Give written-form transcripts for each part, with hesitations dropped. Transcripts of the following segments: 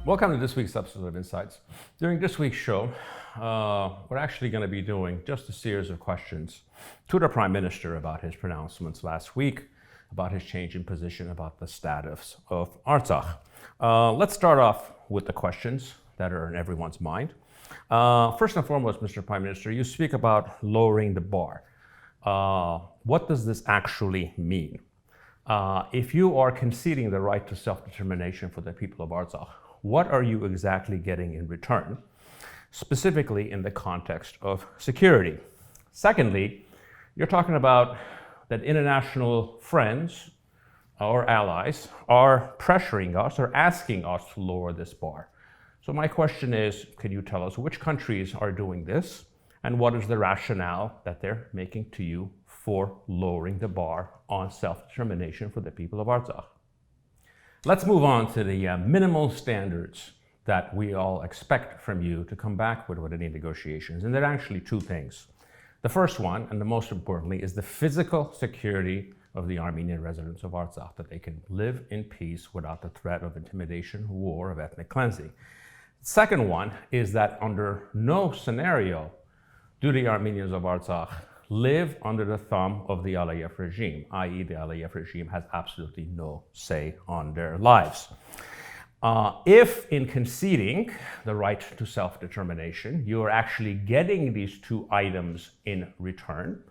Welcome to this week's episode of Insights. During this week's show, we're actually going to be doing just a series of questions to the Prime Minister about his pronouncements last week, about his change in position, about the status of Artsakh. Let's start off with the questions that are in everyone's mind. First and foremost, Mr. Prime Minister, you speak about lowering the bar. What does this actually mean? If you are conceding the right to self-determination for the people of Artsakh, what are you exactly getting in return, specifically in the context of security? Secondly, you're talking about that international friends or allies are pressuring us or asking us to lower this bar. So my question is, can you tell us which countries are doing this and what is the rationale that they're making to you for lowering the bar on self-determination for the people of Artsakh? Let's move on to the minimal standards that we all expect from you to come back with any negotiations. And there are actually two things. The first one, and the most importantly, is the physical security of the Armenian residents of Artsakh, that they can live in peace without the threat of intimidation, war, of ethnic cleansing. The second one is that under no scenario do the Armenians of Artsakh live under the thumb of the Aliyev regime, i.e. the Aliyev regime has absolutely no say on their lives. If in conceding the right to self-determination, you are actually getting these two items in return,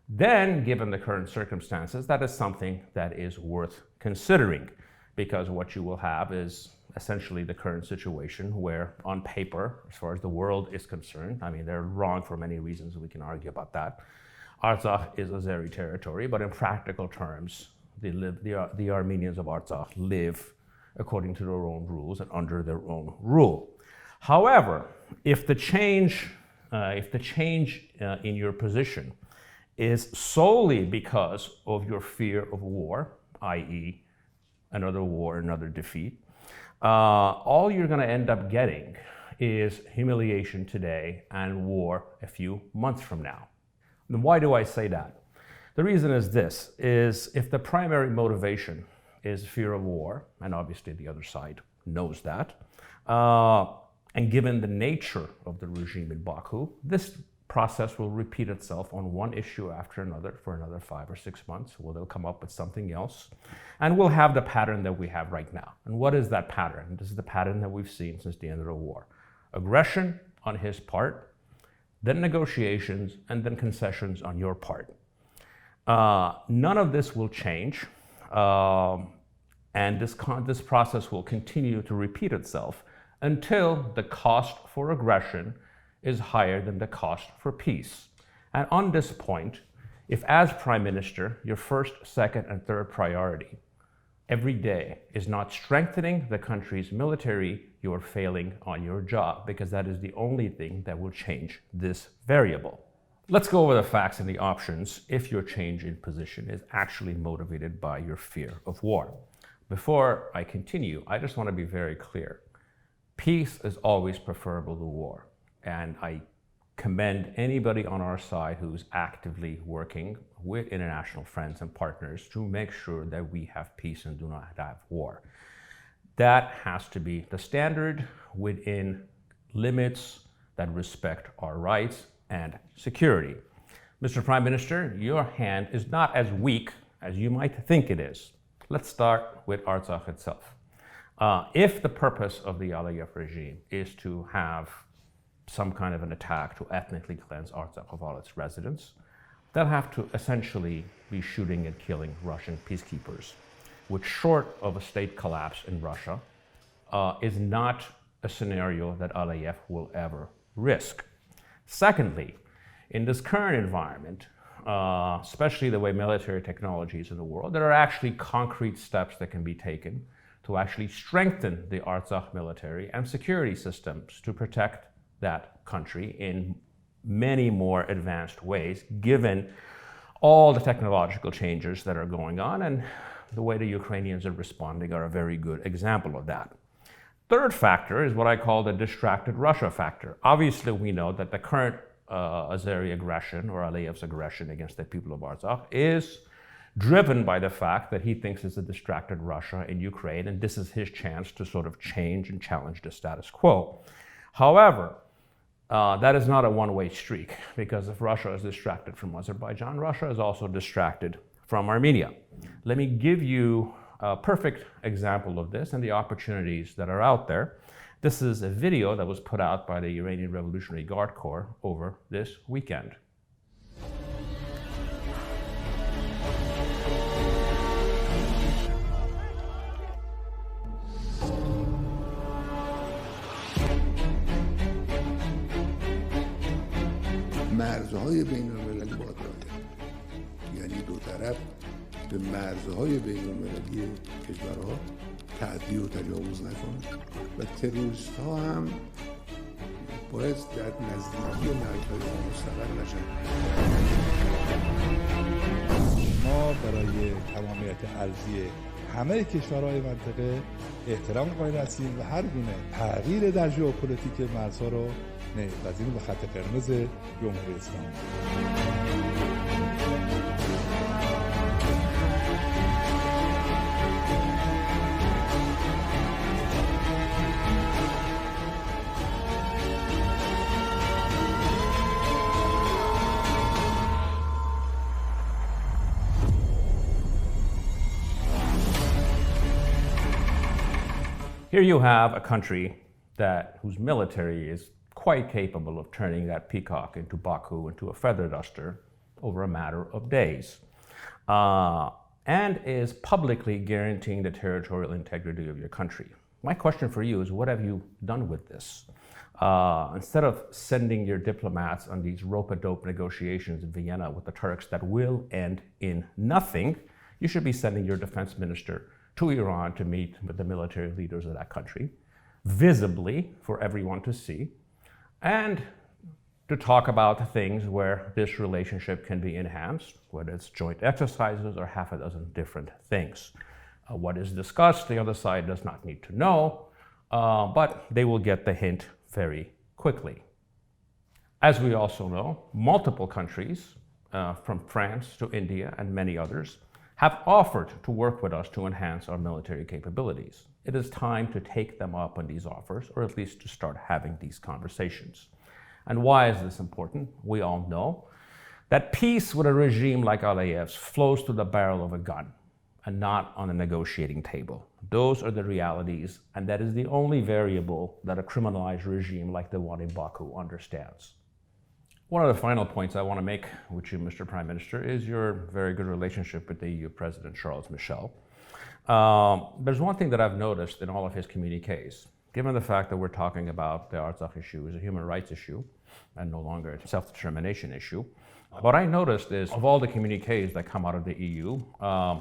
then given the current circumstances, that is something that is worth considering, because what you will have is essentially the current situation where on paper, as far as the world is concerned, I mean, they're wrong for many reasons, we can argue about that. Artsakh is Azeri territory, but in practical terms, the Armenians of Artsakh live according to their own rules and under their own rule. However, if the change in your position is solely because of your fear of war, i.e. another war, another defeat, all you're going to end up getting is humiliation today and war a few months from now. And why do I say that? The reason is this, is if the primary motivation is fear of war, and obviously the other side knows that, and given the nature of the regime in Baku, this process will repeat itself on one issue after another for another 5 or 6 months, where they'll come up with something else, and we'll have the pattern that we have right now. And what is that pattern? This is the pattern that we've seen since the end of the war. Aggression on his part, then negotiations, and then concessions on your part. None of this will change, and this process will continue to repeat itself until the cost for aggression is higher than the cost for peace. And on this point, if as Prime Minister, your first, second, and third priority every day is not strengthening the country's military, you are failing on your job, because that is the only thing that will change this variable. Let's go over the facts and the options if your change in position is actually motivated by your fear of war. Before I continue, I just want to be very clear. Peace is always preferable to war. And I commend anybody on our side who's actively working with international friends and partners to make sure that we have peace and do not have war. That has to be the standard within limits that respect our rights and security. Mr. Prime Minister, your hand is not as weak as you might think it is. Let's start with Artsakh itself. If the purpose of the Aliyev regime is to have some kind of an attack to ethnically cleanse Artsakh of all its residents, they'll have to essentially be shooting and killing Russian peacekeepers, which, short of a state collapse in Russia, is not a scenario that Aliyev will ever risk. Secondly, in this current environment, especially the way military technology is in the world, there are actually concrete steps that can be taken to actually strengthen the Artsakh military and security systems to protect that country in many more advanced ways, given all the technological changes that are going on, and the way the Ukrainians are responding are a very good example of that. Third factor is what I call the distracted Russia factor. Obviously, we know that the current Azeri aggression, or Aliyev's aggression against the people of Artsakh, is driven by the fact that he thinks it's a distracted Russia in Ukraine, and this is his chance to sort of change and challenge the status quo. However, that is not a one-way streak, because if Russia is distracted from Azerbaijan, Russia is also distracted from Armenia. Let me give you a perfect example of this and the opportunities that are out there. This is a video that was put out by the Iranian Revolutionary Guard Corps over this weekend. مرزهای بین المللی باید رعایت یعنی دو طرف به مرزهای بین المللی کشورها تعدی و تجاوز نکنند و تروریست ها هم باید در نزدیکی مرزهای ما مستقر نشن. ما برای تمامیت ارضی همه کشورهای منطقه احترام قائل هستیم و هر گونه تغییر در ژئوپلیتیک مرزها رو نمی‌پذیریم به خط قرمز جمهوری اسلامی. Here you have a country whose military is quite capable of turning that peacock into Baku into a feather duster over a matter of days, and is publicly guaranteeing the territorial integrity of your country. My question for you is, what have you done with this? Instead of sending your diplomats on these rope-a-dope negotiations in Vienna with the Turks that will end in nothing, you should be sending your defense minister to Iran to meet with the military leaders of that country, visibly for everyone to see, and to talk about things where this relationship can be enhanced, whether it's joint exercises or half a dozen different things. What is discussed, the other side does not need to know, but they will get the hint very quickly. As we also know, multiple countries, from France to India and many others, have offered to work with us to enhance our military capabilities. It is time to take them up on these offers, or at least to start having these conversations. And why is this important? We all know that peace with a regime like Aliyev's flows through the barrel of a gun and not on a negotiating table. Those are the realities, and that is the only variable that a criminalized regime like the one in Baku understands. One of the final points I want to make with you, Mr. Prime Minister, is your very good relationship with the EU President Charles Michel. There's one thing that I've noticed in all of his communiques, given the fact that we're talking about the Artsakh issue as a human rights issue and no longer a self-determination issue. What I noticed is, of all the communiques that come out of the EU,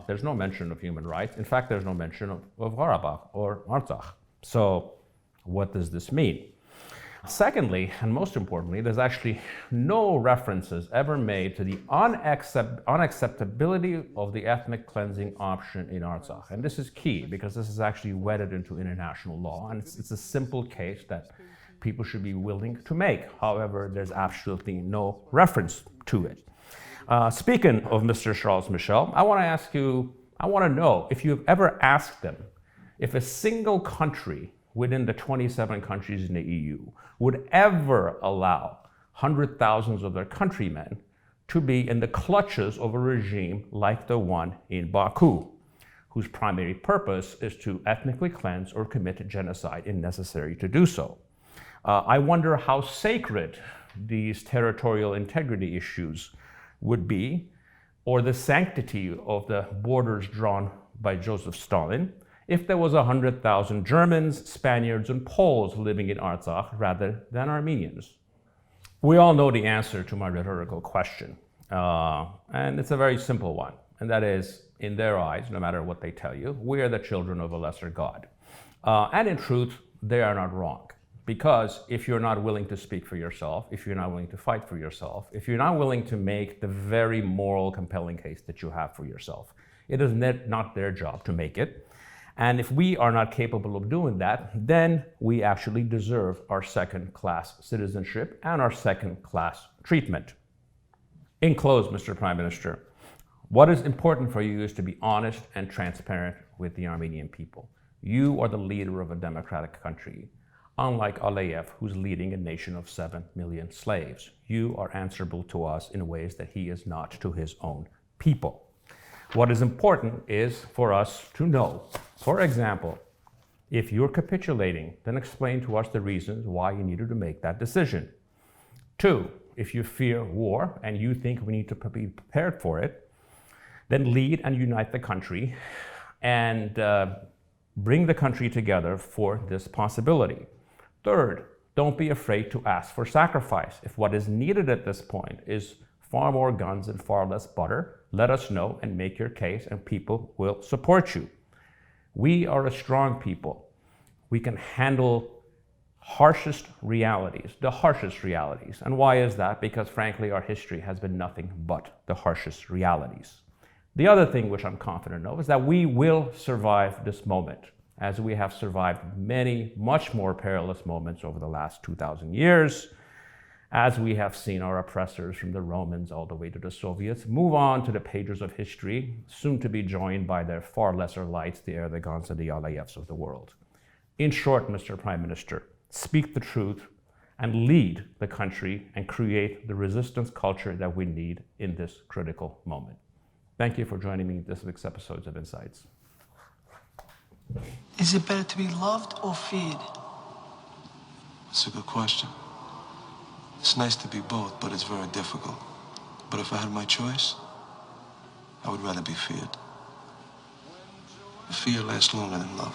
there's no mention of human rights. In fact, there's no mention of Karabakh or Artsakh. So what does this mean? Secondly, and most importantly, there's actually no references ever made to the unacceptability of the ethnic cleansing option in Artsakh. And this is key, because this is actually wedded into international law, and it's a simple case that people should be willing to make. However, there's absolutely no reference to it. Speaking of Mr. Charles Michel, I want to ask you, I want to know if you've ever asked them if a single country within the 27 countries in the EU would ever allow hundreds of thousands of their countrymen to be in the clutches of a regime like the one in Baku, whose primary purpose is to ethnically cleanse or commit genocide if necessary to do so. I wonder how sacred these territorial integrity issues would be, or the sanctity of the borders drawn by Joseph Stalin, if there was 100,000 Germans, Spaniards, and Poles living in Artsakh rather than Armenians. We all know the answer to my rhetorical question, and it's a very simple one, and that is, in their eyes, no matter what they tell you, we are the children of a lesser God. And in truth, they are not wrong, because if you're not willing to speak for yourself, if you're not willing to fight for yourself, if you're not willing to make the very moral, compelling case that you have for yourself, it is not their job to make it. And if we are not capable of doing that, then we actually deserve our second-class citizenship and our second-class treatment. In close, Mr. Prime Minister, What is important for you is to be honest and transparent with the Armenian people. You are the leader of a democratic country. Unlike Aliyev, who's leading a nation of 7 million slaves, you are answerable to us in ways that he is not to his own people. What is important is for us to know, for example, if you're capitulating, then explain to us the reasons why you needed to make that decision. 2, if you fear war and you think we need to be prepared for it, then lead and unite the country and bring the country together for this possibility. 3rd, don't be afraid to ask for sacrifice. If what is needed at this point is far more guns and far less butter, let us know and make your case, and people will support you. We are a strong people. We can handle harshest realities, the harshest realities. And why is that? Because frankly, our history has been nothing but the harshest realities. The other thing which I'm confident of is that we will survive this moment, as we have survived many, much more perilous moments over the last 2,000 years, as we have seen our oppressors from the Romans all the way to the Soviets move on to the pages of history, soon to be joined by their far lesser lights, the Erdogans and the Aliyevs of the world. In short, Mr. Prime Minister, speak the truth and lead the country and create the resistance culture that we need in this critical moment. Thank you for joining me in this week's episodes of Insights. Is it better to be loved or feared? That's a good question. It's nice to be both, but it's very difficult. But if I had my choice, I would rather be feared. Fear lasts longer than love.